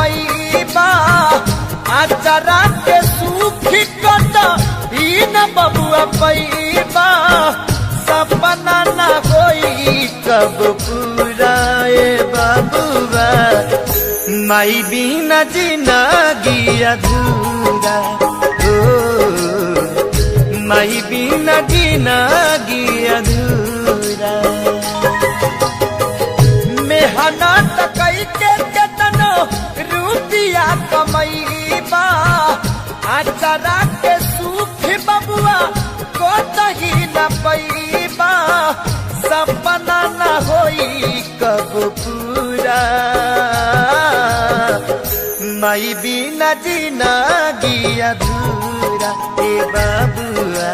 कमैबा आचारा के सूखी कट ई न बबुआ पैबा सपना न होई कब पूरा ए बबुआ माई बिना जिंदगी अधूरा हो माई बिना जिंदगी अधूरा मेहनत कई के केतनो रुपया कमैबा आचारा के सूख बबुआ को तही न पैबा सपना न होई कब पूरा माई बिना जिंदगी अधूरा ए बबुआ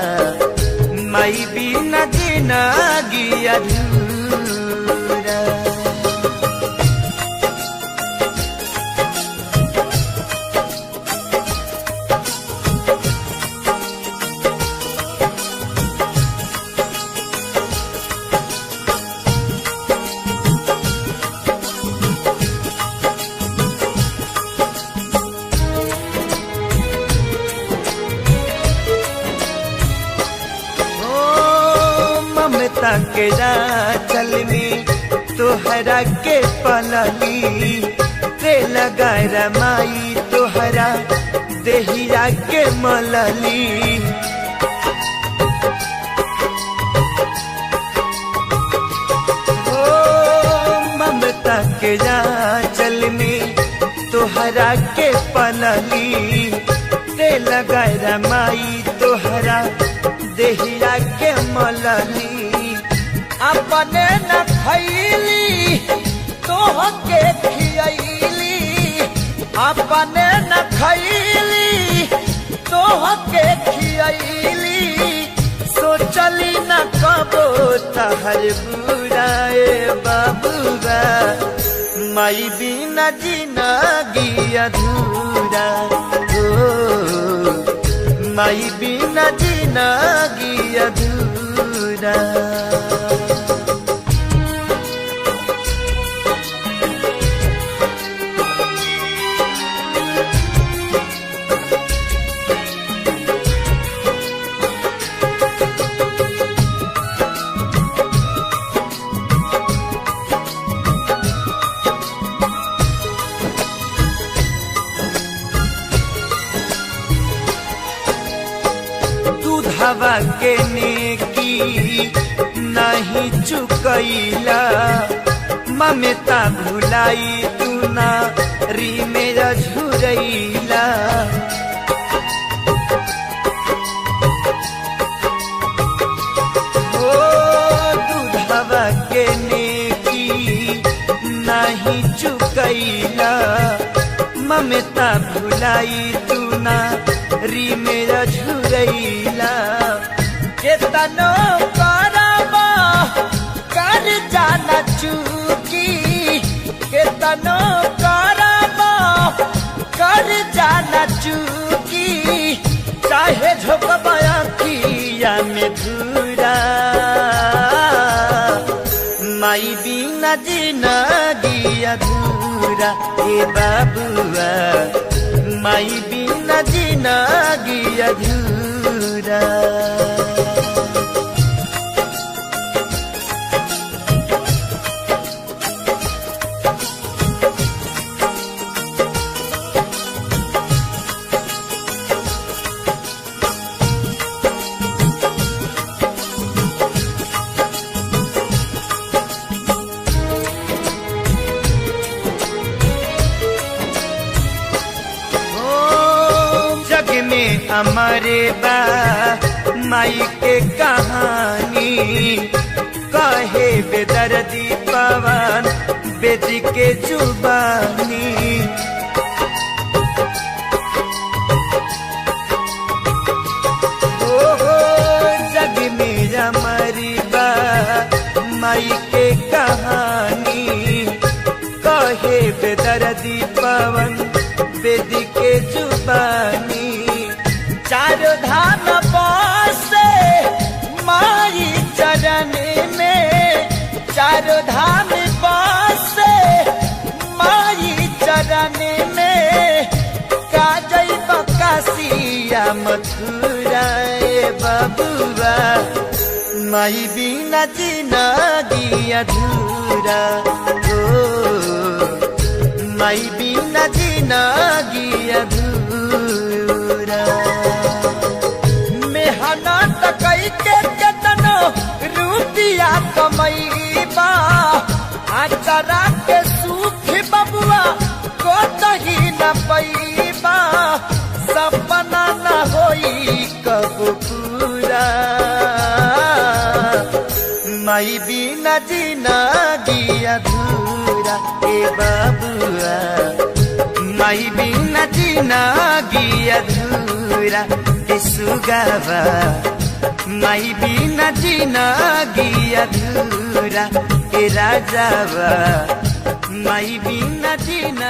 माई बिना जिंदगी अधूरा। ममता के चल में तोहरा के पलली ते लगा रमाई तोहरा देहिया के मलली ओ ममता के चल में तोहरा के पलली ते लगा रमाई तोहरा देहिया के मलली अपने न खैली तोह के खियली अपने न खैली तोह के खियली सोचली न कबो तहर बुरा ए बबुआ माई बिना जिंदगी अधूरा हो माई बिना जिंदगी अधूरा। हवा के नेकी नहीं चुकैला ममता भुलाई तू ना री मेरा झुरैला ओ दूधवा के नेकी नहीं चुकैला ममता भुलाई तू ना री मेरा झुरैला केतनो करबा कर जाना चूकी केतनो करबा कर जाना चूकी चाहे झोंकबा अखिया में धूरा माई बिना जिंदगी अधूरा ए बबुआ माई बिना जिंदगी अधूरा। हमारे बा माई के कहानी कहे बेदर्दी पवन बेटी के जुबानी ओ जग में हमारी बा माई के कहानी कहे बेदर्दी पवन बेटी के जुबानी चारों धाम बसे माई चरण में चारों धाम बसे माई चरण में नगरिया मथुरा ए बबुआ माई बिना जिंदगी अधूरा हो माई बिना जिंदगी अधूरा मेहनत कई के केतनो रुपया कमैबा आचरा के सुख बबुआ को तही न पैबा सपना न होई कब पूरा माई बिना जिंदगी अधूरा ए बबुआ माई बिना जिंदगी अधूरा ए सुगावा माई बिना जिंदगी अधूरा ए राजावा माई बिना जिंदगी